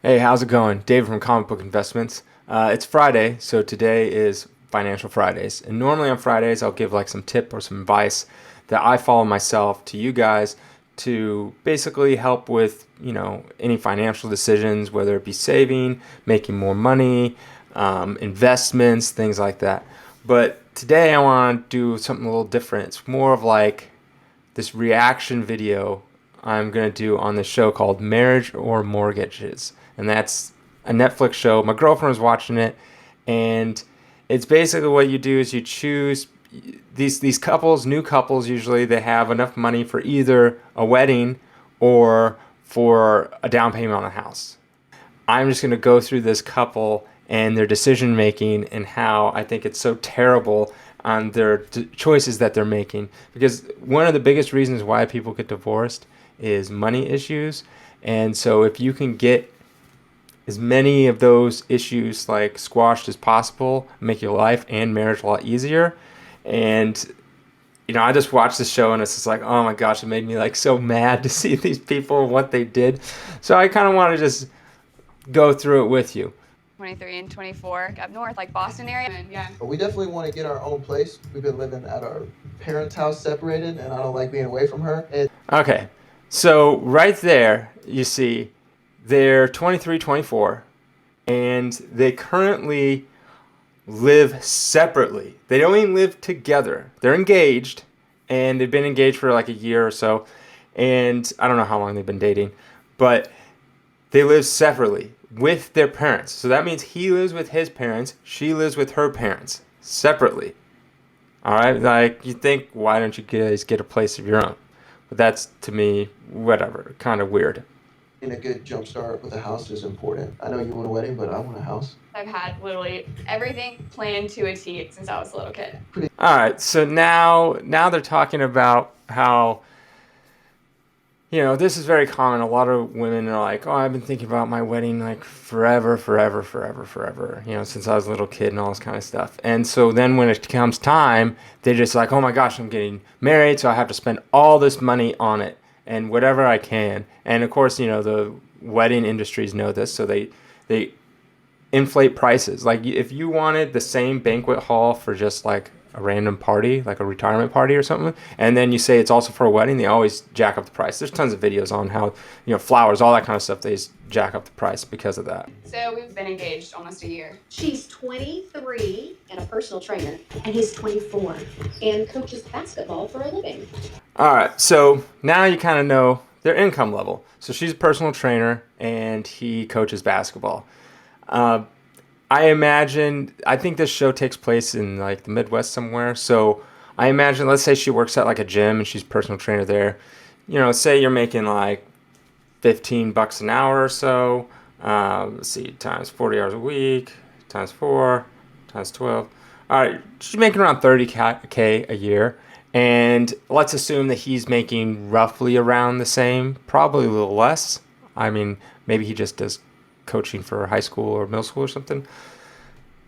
Hey, how's it going? David from Comic Book Investments. It's Friday, so today is Financial Fridays. And normally on Fridays, I'll give like some tip or some advice that I follow myself to you guys to basically help with, any financial decisions, whether it be saving, making more money, investments, things like that. But today I want to do something a little different. It's more of like this reaction video I'm going to do on this show called Marriage or Mortgages. And that's a Netflix show. My girlfriend was watching it, and it's basically what you do is you choose these couples, new couples usually, they have enough money for either a wedding or for a down payment on a house. I'm just going to go through this couple and their decision making and how I think it's so terrible on their choices that they're making. Because one of the biggest reasons why people get divorced is money issues. And so if you can get as many of those issues like squashed as possible, make your life and marriage a lot easier. And I just watched the show and it's just like, oh my gosh, it made me like so mad to see these people and what they did. So I kind of want to just go through it with you. 23 and 24 up north, like Boston area. And yeah. But we definitely want to get our own place. We've been living at our parents' house separated, and I don't like being away from her. Okay, so right there, you see, they're 23, 24, and they currently live separately. They don't even live together. They're engaged, and they've been engaged for like a year or so, and I don't know how long they've been dating, but they live separately with their parents. So that means he lives with his parents, she lives with her parents, separately. All right, like you think, why don't you guys get a place of your own? But that's, to me, whatever, kind of weird. Getting a good jump start with a house is important. I know you want a wedding, but I want a house. I've had literally everything planned to a T since I was a little kid. All right, so now they're talking about how, this is very common. A lot of women are like, oh, I've been thinking about my wedding like forever, forever, forever, forever, since I was a little kid and all this kind of stuff. And so then when it comes time, they're just like, oh my gosh, I'm getting married, so I have to spend all this money on it and whatever I can. And of course, the wedding industries know this, so they inflate prices. Like if you wanted the same banquet hall for just like a random party, like a retirement party or something, and then you say it's also for a wedding, they always jack up the price. There's tons of videos on how, flowers, all that kind of stuff, they just jack up the price because of that. So we've been engaged almost a year. She's 23 and a personal trainer, and he's 24 and coaches basketball for a living. All right, so now you kind of know their income level. So she's a personal trainer and he coaches basketball. I think this show takes place in like the Midwest somewhere. So I imagine, let's say she works at like a gym and she's a personal trainer there. Say you're making like $15 an hour or so. Let's see, times 40 hours a week, times 4, times 12. All right, she's making around 30K a year. And let's assume that he's making roughly around the same, probably a little less. I mean, maybe he just does coaching for high school or middle school or something.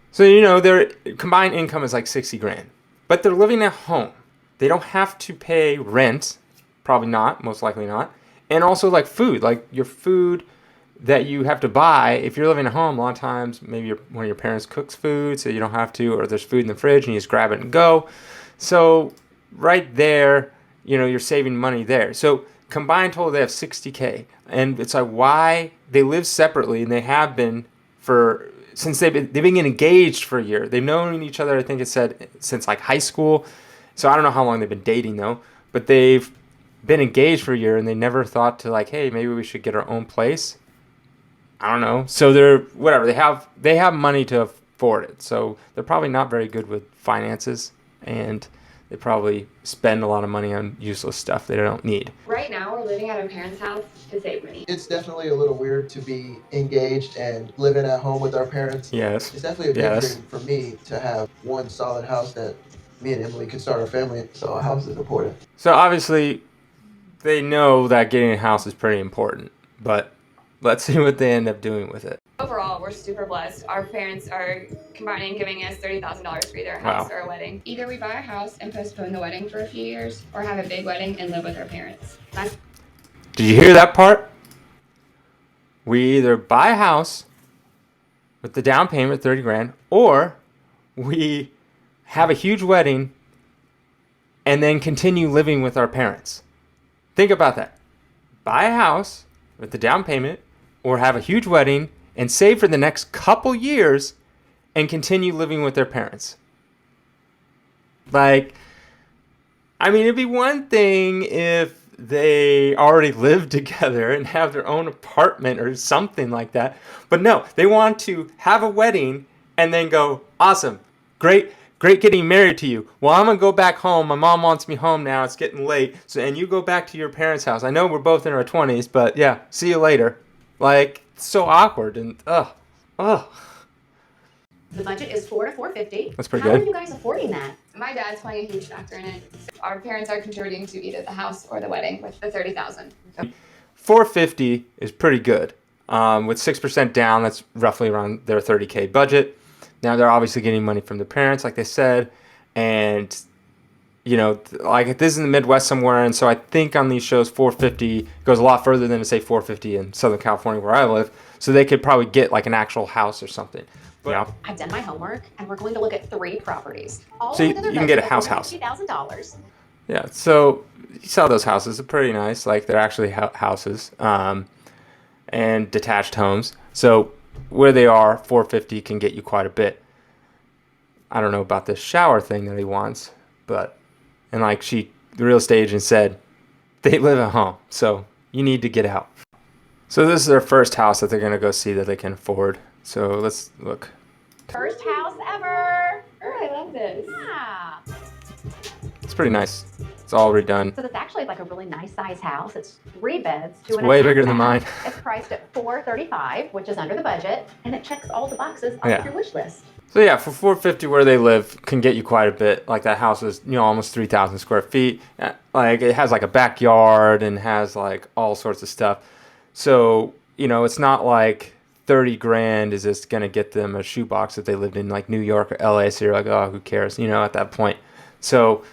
So, their combined income is like 60 grand. But they're living at home. They don't have to pay rent. Probably not, most likely not. And also like food, like your food that you have to buy. If you're living at home, a lot of times maybe one of your parents cooks food so you don't have to, or there's food in the fridge and you just grab it and go. So right there, you're saving money there. So combined total, they have 60K. And it's like, why they live separately, and they have been since they've been engaged for a year. They've known each other, I think it said, since like high school. So I don't know how long they've been dating though, but they've been engaged for a year and they never thought to like, hey, maybe we should get our own place. I don't know. So they're whatever. They have money to afford it. So they're probably not very good with finances, and they probably spend a lot of money on useless stuff they don't need. Right now, we're living at our parents' house to save money. It's definitely a little weird to be engaged and living at home with our parents. Yes. It's definitely a big dream for me to have one solid house that me and Emily can start our family. So a house is important. So obviously, they know that getting a house is pretty important, but let's see what they end up doing with it. Overall, we're super blessed. Our parents are combining giving us $30,000 for either a house or a wedding. Either we buy a house and postpone the wedding for a few years, or have a big wedding and live with our parents. Did you hear that part? we either buy a house with the down payment, 30 grand, or we have a huge wedding and then continue living with our parents. Think about that. Buy a house with the down payment or have a huge wedding and save for the next couple years and continue living with their parents. Like, I mean, it'd be one thing if they already live together and have their own apartment or something like that. But no, they want to have a wedding and then go, awesome, great getting married to you. Well, I'm going to go back home. My mom wants me home now. It's getting late. So, and you go back to your parents' house. I know we're both in our 20s, but yeah, see you later. Like, it's so awkward and ugh. The budget is $400 to $450. That's pretty How good. are you guys affording that? My dad's playing a huge factor in it. Our parents are contributing to either the house or the wedding with the $30,000. So $450 is pretty good. With 6% down, that's roughly around their $30K budget. Now they're obviously getting money from their parents, like they said, and you know, like this is in the Midwest somewhere, and so I think on these shows $450 goes a lot further than to say $450 in Southern California where I live. So they could probably get like an actual house or something. But, yeah. I've done my homework, and we're going to look at 3 properties. All So you with a can get a budget of house. $2,000. Yeah, so you saw those houses. They're pretty nice. Like, they're actually houses and detached homes. So where they are, $450 can get you quite a bit. I don't know about this shower thing that he wants, but, and like the real estate agent said, they live at home, so you need to get out. So this is their first house that they're going to go see that they can afford. So let's look. First house ever. Oh, I love this. Yeah. It's pretty nice. It's all redone. So that's actually like a really nice size house. It's 3 beds, 2 It's and a way half bigger than baths. mine. It's priced at $435, which is under the budget, and it checks all the boxes off Yeah. your wish list. So yeah, for $450 where they live can get you quite a bit. Like that house is, almost 3,000 square feet. Like it has like a backyard and has like all sorts of stuff. So, it's not like 30 grand is just going to get them a shoebox if they lived in like New York or LA. So you're like, oh, who cares, at that point. So,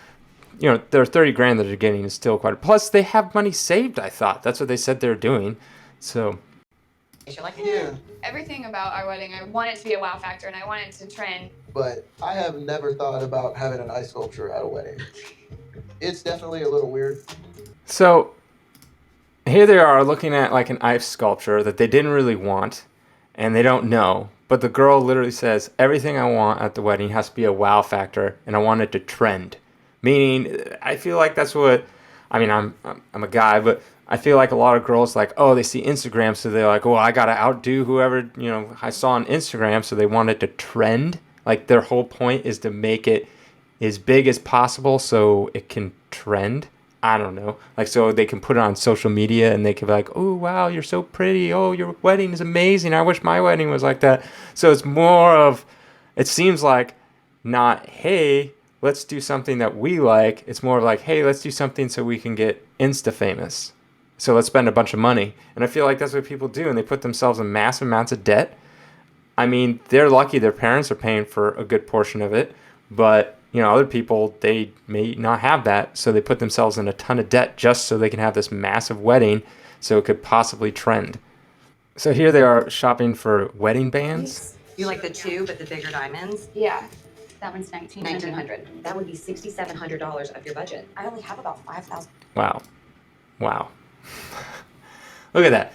their 30 grand that they're getting is still quite, plus they have money saved, I thought. That's what they said they're doing. So. You're like, Yeah, Everything about our wedding, I want it to be a wow factor and I want it to trend. but I have never thought about having an ice sculpture at a wedding. It's definitely a little weird. So here they are looking at like an ice sculpture that they didn't really want and they don't know. But the girl literally says, everything I want at the wedding has to be a wow factor and I want it to trend. Meaning, I feel like that's what, I'm a guy, but I feel like a lot of girls like, oh, they see Instagram, so they're like, oh, I gotta outdo whoever, I saw on Instagram, so they want it to trend. Like their whole point is to make it as big as possible so it can trend. I don't know. Like, so they can put it on social media and they can be like, oh, wow, you're so pretty. Oh, your wedding is amazing. I wish my wedding was like that. So it's more of, it seems like not, hey, let's do something that we like. It's more of like, hey, let's do something so we can get Insta famous. So let's spend a bunch of money. And I feel like that's what people do. And they put themselves in massive amounts of debt. They're lucky their parents are paying for a good portion of it. But, other people, they may not have that. So they put themselves in a ton of debt just so they can have this massive wedding so it could possibly trend. So here they are shopping for wedding bands. You like the 2, but the bigger diamonds? Yeah. That one's $1,900. $1,900. That would be $6,700 of your budget. I only have about $5,000. Wow. Look at that.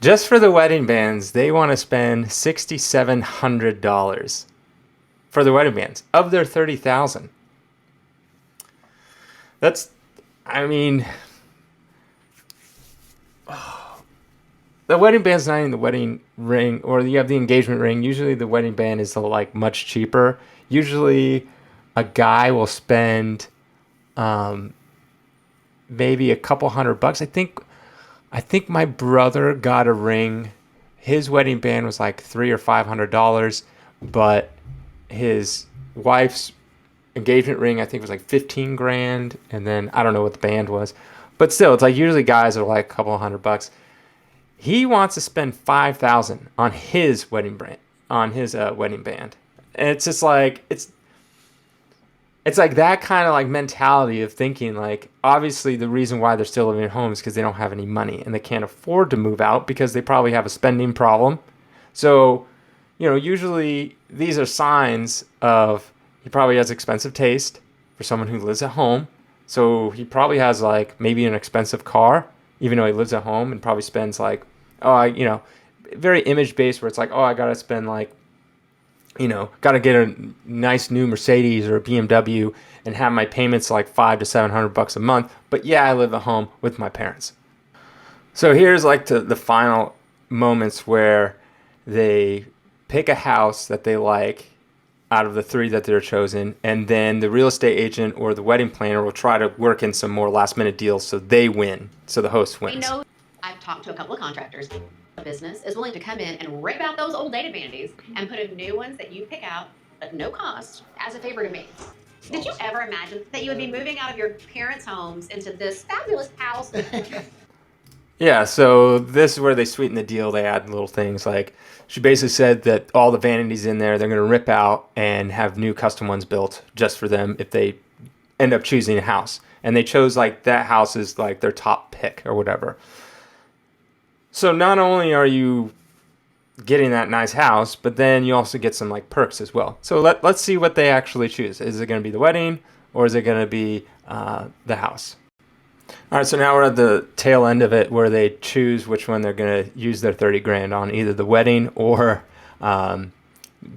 Just for the wedding bands, they want to spend $6,700 for the wedding bands of their $30,000. That's, the wedding band's not even the wedding ring, or you have the engagement ring. Usually the wedding band is like much cheaper. Usually a guy will spend maybe a couple $100. I think my brother got a ring. His wedding band was like $300 or $500, but his wife's engagement ring I think was like 15 grand, and then I don't know what the band was, but still, it's like usually guys are like a couple $100. He wants to spend $5,000 on his wedding band, And it's just like it's like that kind of like mentality of thinking, like, obviously the reason why they're still living at home is because they don't have any money and they can't afford to move out because they probably have a spending problem. So, usually these are signs of he probably has expensive taste for someone who lives at home. So he probably has like maybe an expensive car, even though he lives at home, and probably spends like, very image based where it's like, oh, I got to spend like, got to get a nice new Mercedes or a BMW and have my payments like $500 to $700 a month. But yeah, I live at home with my parents. So here's like the final moments where they pick a house that they like out of the three that they're chosen, and then the real estate agent or the wedding planner will try to work in some more last minute deals so they win, so the host We wins. know I've talked to a couple of contractors. A business is willing to come in and rip out those old dated vanities and put in new ones that you pick out at no cost as a favor to me. Did you ever imagine that you would be moving out of your parents' homes into this fabulous house? Yeah, so this is where they sweeten the deal. They add little things like she basically said that all the vanities in there they're going to rip out and have new custom ones built just for them if they end up choosing a house. And they chose like that house is like their top pick or whatever. So not only are you getting that nice house, but then you also get some like perks as well. So let's see what they actually choose. Is it going to be the wedding or is it going to be the house? All right, so now we're at the tail end of it where they choose which one they're going to use their 30 grand on, either the wedding or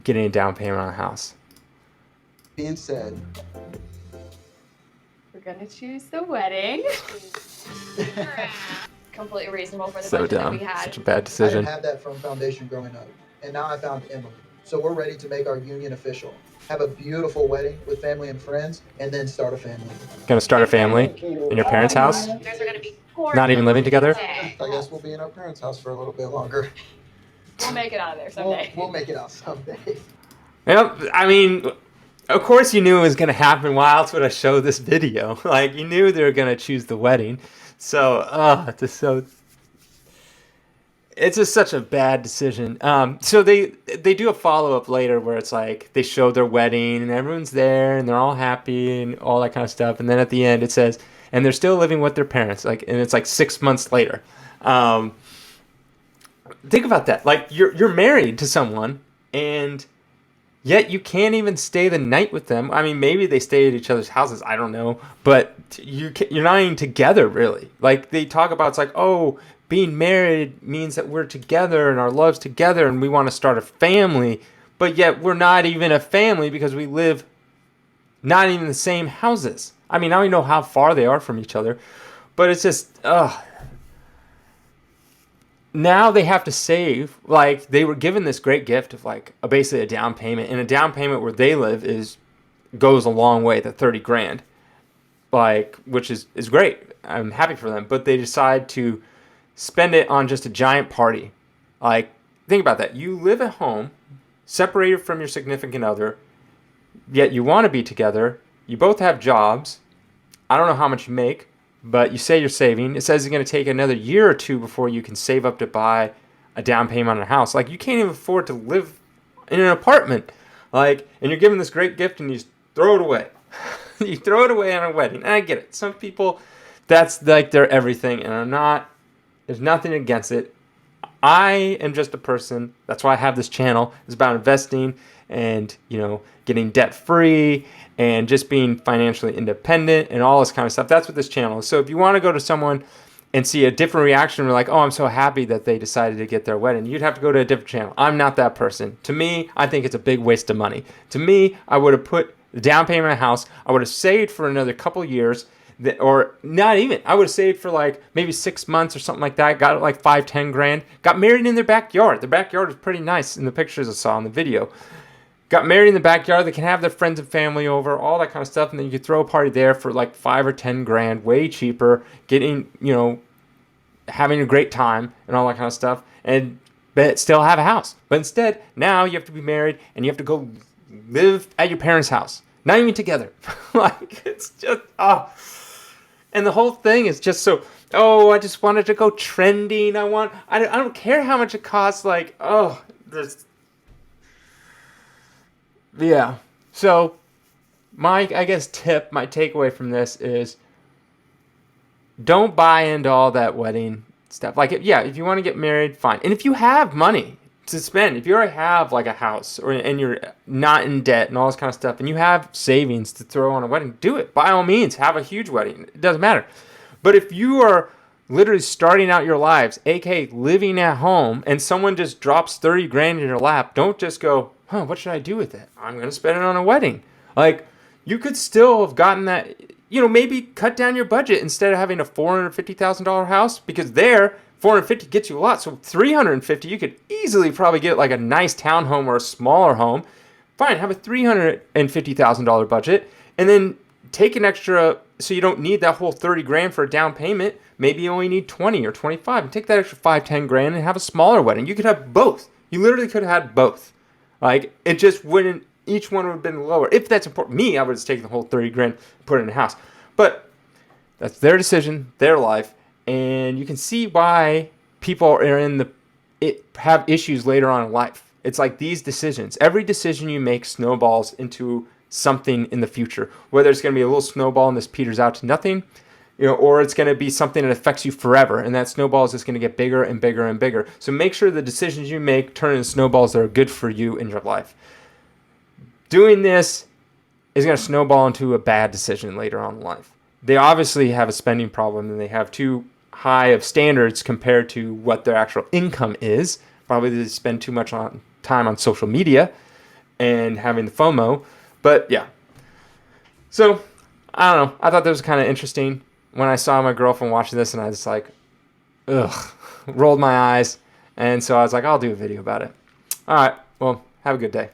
getting a down payment on a house. Being said, We're gonna choose the wedding. Completely reasonable for the So budget that dumb. we had. Such a bad I decision. didn't have that from Foundation growing up, and now I found Emily. So we're ready to make our union official. Have a beautiful wedding with family and friends, and then start a family. Going to start a family in your parents' house? You guys are going to be gorgeous. Not even living together? I guess we'll be in our parents' house for a little bit longer. We'll make it out of there someday. We'll make it out someday. Yep. I mean, of course you knew it was going to happen. Why else would I show this video? Like, you knew they were going to choose the wedding. So, it's just such a bad decision. So they do a follow-up later where it's like they show their wedding and everyone's there and they're all happy and all that kind of stuff. And then at the end it says, and they're still living with their parents. Like, and it's like 6 months later. Think about that. Like, you're married to someone and yet you can't even stay the night with them. I mean, maybe they stay at each other's houses. I don't know. But you're not even together, really. Like, they talk about, it's like, oh, being married means that we're together and our love's together and we want to start a family. But yet we're not even a family because we live not even in the same houses. I mean, now we know how far they are from each other. But it's just, now they have to save. Like, they were given this great gift of like basically a down payment, and a down payment where they live goes a long way, the 30 grand, like, which is great. I'm happy for them, but they decide to spend it on just a giant party. Like, think about that. You live at home, separated from your significant other, yet you want to be together. You both have jobs. I don't know how much you make, but you say you're saving. It says it's going to take another year or two before you can save up to buy a down payment on a house. Like, you can't even afford to live in an apartment. Like, and you're given this great gift and you just throw it away. You throw it away on a wedding. And I get it. Some people, that's like their everything. And there's nothing against it. I am just a person. That's why I have this channel. It's about investing and, getting debt free and just being financially independent and all this kind of stuff. That's what this channel is. So if you want to go to someone and see a different reaction, we're like, oh, I'm so happy that they decided to get their wedding, you'd have to go to a different channel. I'm not that person. To me, I think it's a big waste of money. To me, I would have put the down payment on a house. I would have saved for another couple years. Or not even. I would have saved for like maybe 6 months or something like that. Got like 5-10 grand. Got married in their backyard. Their backyard was pretty nice in the pictures I saw in the video. Got married in the backyard. They can have their friends and family over, all that kind of stuff. And then you could throw a party there for like 5 or 10 grand, way cheaper. Getting, having a great time and all that kind of stuff. But still have a house. But instead, now you have to be married and you have to go live at your parents' house. Not even together. Like, it's just, And the whole thing is just so, I just wanted to go trending. I don't care how much it costs. Like, yeah. So my takeaway from this is don't buy into all that wedding stuff. Like, if you want to get married, fine. And if you have money to spend, if you already have like a house and you're not in debt and all this kind of stuff, and you have savings to throw on a wedding, do it. By all means, have a huge wedding. It doesn't matter. But if you are literally starting out your lives, aka living at home, and someone just drops 30 grand in your lap, don't just go, what should I do with it? I'm going to spend it on a wedding. Like, you could still have gotten that, maybe cut down your budget instead of having a $450,000 house, because there, $450 gets you a lot. So $350, you could easily probably get like a nice townhome or a smaller home. Fine, have a $350,000 budget, and then take an extra, so you don't need that whole 30 grand for a down payment. Maybe you only need 20 or 25, and take that extra 5-10 grand and have a smaller wedding. You could have both. You literally could have had both. Like, it just wouldn't, each one would have been lower. If that's important, me, I would have taken the whole 30 grand and put it in a house. But that's their decision, their life, and you can see why people are have issues later on in life. It's like these decisions. Every decision you make snowballs into something in the future. Whether it's going to be a little snowball and this peters out to nothing, or it's going to be something that affects you forever, and that snowball is just going to get bigger and bigger and bigger. So make sure the decisions you make turn into snowballs that are good for you in your life. Doing this is going to snowball into a bad decision later on in life. They obviously have a spending problem, and they have too high of standards compared to what their actual income is. Probably they spend too much time on social media and having the FOMO. But yeah. So, I don't know. I thought that was kind of interesting when I saw my girlfriend watching this, and I was like, rolled my eyes. And so I was like, I'll do a video about it. All right. Well, have a good day.